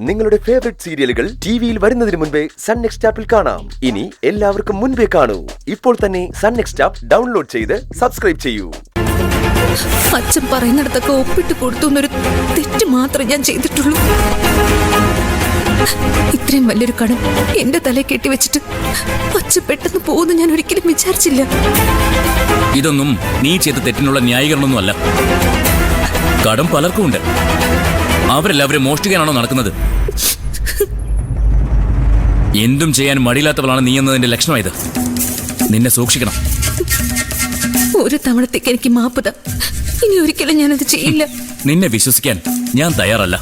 നിങ്ങളുടെ ഫേവറേറ്റ് സീരിയലുകൾ ടിവിയിൽ വരുന്നതിന് മുൻപേ സൺ നെക്സ്റ്റ് ആപ്പിൽ കാണാം. ഇനി എല്ലാവർക്കും മുൻപേ കാണൂ. ഇപ്പോൾ തന്നെ സൺ നെക്സ്റ്റ് ആപ്പ് ഡൗൺലോഡ് ചെയ്ത് സബ്സ്ക്രൈബ് ചെയ്യൂ. അച്ഛൻ പറയുന്നിടത്തൊക്കെ ഒപ്പിട്ട് കൊടുത്തു എന്നൊരു തെറ്റ് മാത്രമേ ഞാൻ ചെയ്തിട്ടുള്ളൂ. ഇത്രയും വലിയൊരു കടം എന്റെ തലയിൽ കെട്ടിവെച്ചിട്ട് അച്ഛൻ പെട്ടെന്ന് പോകുന്നു ഞാൻ ഒരിക്കലും വിചാരിച്ചില്ല. ഇതൊന്നും നീ ചെയ്ത തെറ്റിനുള്ള ന്യായീകരണമൊന്നുമല്ല. കടം പലർക്കും ഉണ്ട്. അവരെല്ലാവരും മോഷ്ടിക്കാനാണോ നടക്കുന്നത്? എന്തും ചെയ്യാൻ മടിയില്ലാത്തവളാണ് നീ എന്നതിന്റെ ലക്ഷണമായത്. നിന്നെ സൂക്ഷിക്കണം. ഒരു തവണത്തേക്ക് എനിക്ക് മാപ്പുത. ഇനി ഒരിക്കലും ഞാനത് ചെയ്യില്ല. നിന്നെ വിശ്വസിക്കാൻ ഞാൻ തയ്യാറല്ല.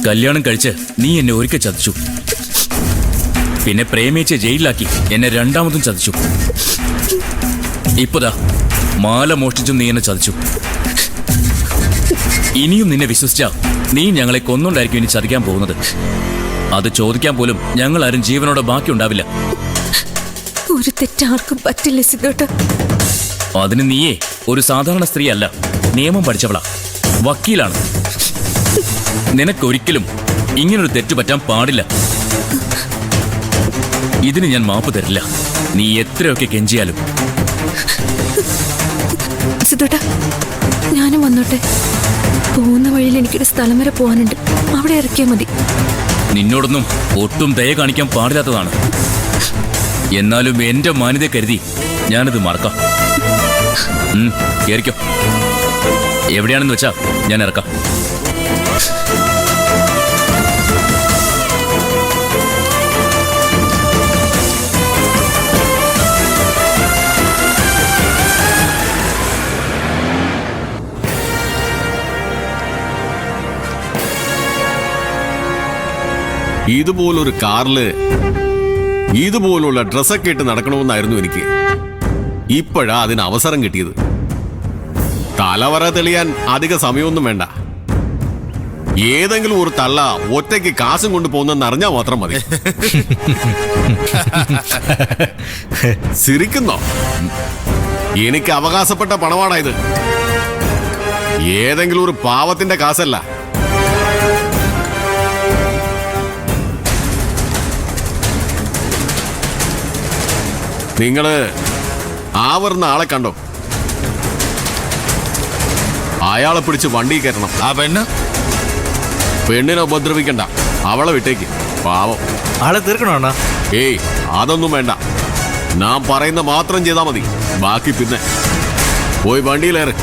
കല്യാണം കഴിച്ച് നീ എന്നെ ഒരിക്കൽ ചതിച്ചു. പിന്നെ പ്രേമിച്ച് ജയിലിലാക്കി എന്നെ രണ്ടാമതും ചതിച്ചു. ഇപ്പതാ മാല മോഷ്ടിച്ചും നീ എന്നെ ചതിച്ചു. ഇനിയും നിന്നെ വിശ്വസിച്ചാ നീ ഞങ്ങളെ കൊന്നുകൊണ്ടായിരിക്കും ഇനി ചതിക്കാൻ പോകുന്നത്. അത് ചോദിക്കാൻ പോലും ഞങ്ങൾ ആരും ജീവനോടെ ബാക്കി ഉണ്ടാവില്ല. ഒരു തെറ്റാർക്കും പറ്റില്ല സിദ്ധോട്ട. അതിന് നീയേ ഒരു സാധാരണ സ്ത്രീ അല്ല, നിയമം പഠിച്ചവളാ, വക്കീലാണ്. നിനക്കൊരിക്കലും ഇങ്ങനൊരു തെറ്റ് പറ്റാൻ പാടില്ല. ഇതിന് ഞാൻ മാപ്പ് തരില്ല, നീ എത്രയൊക്കെ കെഞ്ചിയാലും. സിദ്ധോട്ട, ഞാനും വന്നോട്ടെ. പോകുന്ന വഴിയിൽ എനിക്കൊരു സ്ഥലം വരെ പോകാനുണ്ട്. അവിടെ ഇറക്കിയാൽ മതി. നിന്നോടൊന്നും ഒട്ടും ദയ കാണിക്കാൻ പാടില്ലാത്തതാണ്. എന്നാലും എന്റെ മാന്യത കരുതി ഞാനത് മറക്കാം. കേറിക്കോ. എവിടെയാണെന്ന് വെച്ചാ ഞാൻ ഇറക്കാം. ഇതുപോലൊരു കാറില് ഇതുപോലുള്ള ഡ്രസ്സൊക്കെ ഇട്ട് നടക്കണമെന്നായിരുന്നു എനിക്ക്. ഇപ്പോഴാ അതിന് അവസരം കിട്ടിയത്. തലവറ തെളിയാൻ അധിക സമയമൊന്നും വേണ്ട. ഏതെങ്കിലും ഒരു തള്ള ഒറ്റയ്ക്ക് കാശും കൊണ്ട് പോകുന്നെന്ന് അറിഞ്ഞാൽ മാത്രം മതി. സിരിക്കുന്നോ? എനിക്ക് അവകാശപ്പെട്ട പണമാണായത്. ഏതെങ്കിലും ഒരു പാവത്തിന്റെ കാശല്ല. നിങ്ങള് ആ വരുന്ന ആളെ കണ്ടോ? അയാളെ പിടിച്ച് വണ്ടി കയറ്റണം. ആ പെണ്ണിനെ ഉപദ്രവിക്കണ്ട, അവളെ വിട്ടേക്ക്. പാവം. ആളെ തീർക്കണോ? ഏയ്, അതൊന്നും വേണ്ട. ഞാൻ പറയുന്ന മാത്രം ചെയ്താൽ മതി. ബാക്കി പിന്നെ. പോയി വണ്ടിയിലേറെ.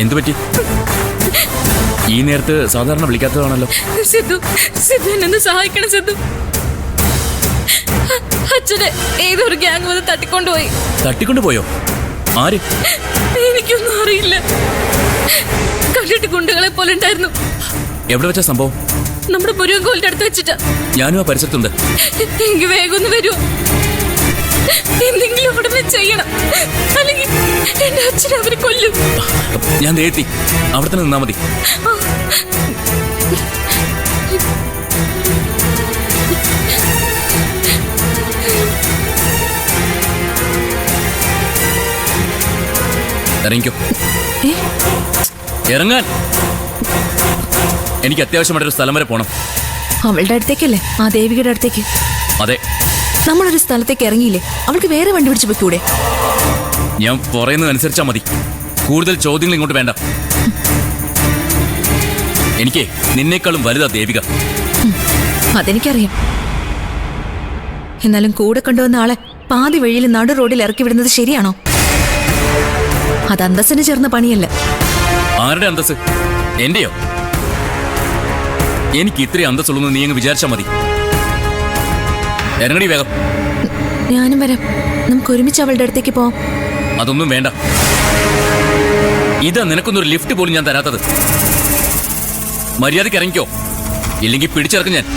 എന്തുപറ്റി? ഈ നേരത്ത് സാധാരണ വിളിക്കാത്തതാണല്ലോ. സിദ്ധു, സിദ്ധു എന്നെ സഹായിക്കണം സിദ്ധു. അച്ഛനെ ഏതൊരു ഗ്യാങ് വന്ന് തട്ടിക്കൊണ്ടുപോയി. തട്ടിക്കൊണ്ടുപോയോ? ആര്? എനിക്കൊന്നും അറിയില്ല. കണ്ടിട്ട് ഗുണ്ടുകളെ പോലെ ഉണ്ടായിരുന്നു. എവിടെ വെച്ച സംഭവം? നമ്മുടെ മുരുകൻകോലിന്റെ അടുത്ത് വെച്ചിട്ടാ. ഞാനും ആ പരിസരത്തുണ്ട്. എനിക്ക് വേഗം ഒന്ന് വരുമോ? എന്തെങ്കിലും ഉടനെ ചെയ്യണം, അല്ലെങ്കിൽ എന്റെ അച്ഛനെ അവര് കൊല്ലും. ഞാൻ എത്തി. അവിടെ തന്നെ നിന്നാ മതി. ഇറങ്ങിക്കോ. ഇറങ്ങാൻ. എനിക്ക് അത്യാവശ്യമായിട്ടൊരു സ്ഥലം വരെ പോണം. അവളുടെ അടുത്തേക്കല്ലേ? ആ ദേവികയുടെ അടുത്തേക്ക്. അതെ, നമ്മളൊരു സ്ഥലത്തേക്ക് ഇറങ്ങിയില്ലേ, അവൾക്ക് വേറെ വണ്ടി പിടിച്ച് വെക്കൂടെ? ഞാൻ പറയുന്നതനുസരിച്ചാ മതി. കൂടുതൽ ചോദ്യങ്ങൾ ഇങ്ങോട്ട് വേണ്ട. എനിക്ക് നിന്നേക്കാളും വലുതാ ദേവിക. അതെനിക്കറിയാം. എന്നാലും കൂടെ കൊണ്ടുവന്ന ആളെ പാതി വഴിയിൽ നടു റോഡിൽ ഇറക്കി വിടുന്നത് ശരിയാണോ? അത് അന്തസ്സിന് ചേർന്ന പണിയല്ല. ആരുടെ അന്തസ്? എന്റെയോ? എനിക്ക് ഇത്രയും അന്തസ്സുള്ളൂ നീ അങ്ങ് വിചാരിച്ചാ മതി. ഇറങ്ങടി വേഗം. ഞാനും വരാം. നമുക്ക് ഒരുമിച്ച് അവളുടെ അടുത്തേക്ക് പോവാം. അതൊന്നും വേണ്ട. ഇതാ നിനക്കൊന്നൊരു ലിഫ്റ്റ് പോലും ഞാൻ തരാത്തത്. മര്യാദയ്ക്ക് ഇറങ്ങിക്കോ, ഇല്ലെങ്കിൽ പിടിച്ചിറക്കും ഞാൻ.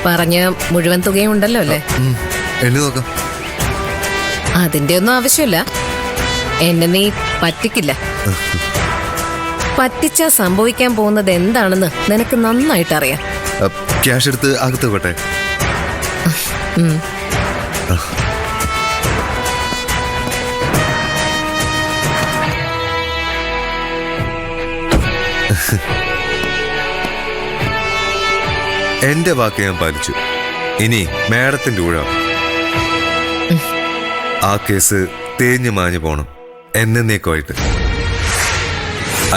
പറഞ്ഞ മുഴുവൻ തുകയും ഉണ്ടല്ലോ അല്ലേ? എണ്ണി നോക്കാം. അതിന്റെ ഒന്നും ആവശ്യമില്ല. എന്നെ നീ പറ്റിക്കില്ല. പറ്റിച്ചാ സംഭവിക്കാൻ പോകുന്നത് എന്താണെന്ന് നിനക്ക് നന്നായിട്ട് അറിയാം. ക്യാഷ് എടുത്ത് അകത്ത് വെക്കട്ടെ? എന്റെ വാക്ക് ഞാൻ പാലിച്ചു. ഇനി മാഡത്തിന്റെ ഊഴം. ആ കേസ് തേഞ്ഞു മാഞ്ഞു പോണം എന്നേക്കുമായിട്ട്.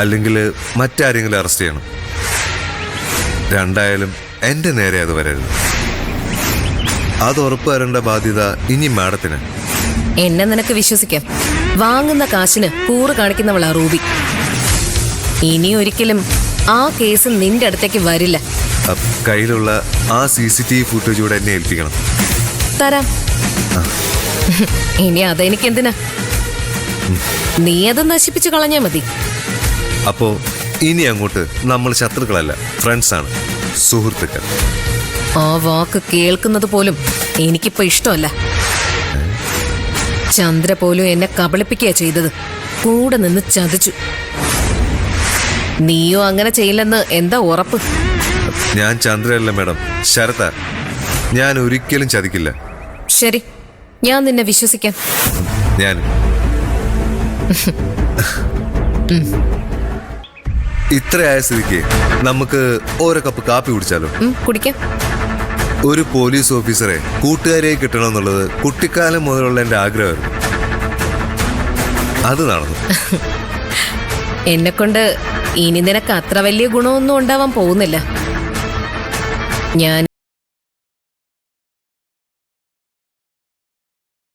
അല്ലെങ്കിൽ മറ്റാരെങ്കിലും അറസ്റ്റ് ചെയ്യണം. രണ്ടായാലും എന്റെ നേരെ അത് വരരുത്. അത് ഉറപ്പ് വരേണ്ട ബാധ്യത ഇനി മാഡത്തിന്. എന്നെ നിനക്ക് വിശ്വസിക്കാം. വാങ്ങുന്ന കാശിന് കൂറ് കാണിക്കുന്നവളാ റൂബി. ഇനി ഒരിക്കലും ആ കേസ് നിന്റെ അടുത്തേക്ക് വരില്ല. കയ്യിലുള്ള ആ CCTV ഫുട്ടേജ് കൂടെ എന്നെ ഏൽപ്പിക്കണം. തരാം. ഇനി അതെനിക്ക് എന്തിനാ? നീ അത് നശിപ്പിച്ചു കളഞ്ഞാ മതി. അപ്പോ ഇനി അങ്ങോട്ട് നമ്മൾ ശത്രുക്കളല്ല, ഫ്രണ്ട്സ് ആണ്, സുഹൃത്തുക്കൾ. ആ വാക്ക് കേൾക്കുന്നത് പോലും എനിക്കിപ്പോ ഇഷ്ടമല്ല. ചന്ദ്ര പോലും എന്നെ കബളിപ്പിക്കുക ചെയ്തത്. കൂടെ നിന്ന് ചതിച്ചു. നീയോ അങ്ങനെ ചെയ്യില്ലെന്ന് എന്താ ഉറപ്പ്? ഞാൻ ചന്ദ്രയല്ല മാഡം, ശരത. ഞാൻ ഒരിക്കലും ചതിക്കില്ല. ശരി, ഞാൻ നിന്നെ വിശ്വസിക്കാം. ഞാൻ ഇത്രയായ സ്ഥിതിക്ക് നമുക്ക് ഓരോ കപ്പ് കാപ്പി കുടിച്ചാലോ? കുടിക്കാം. ഒരു പോലീസ് ഓഫീസറെ കൂട്ടുകാരെ കിട്ടണമെന്നുള്ളത് കുട്ടിക്കാലം മുതലുള്ള എൻ്റെ ആഗ്രഹമായിരുന്നു. അത് നടന്നു. എന്നെക്കൊണ്ട് ഇനി നിനക്ക് അത്ര വലിയ ഗുണമൊന്നും ഉണ്ടാവാൻ പോകുന്നില്ല. ഞാൻ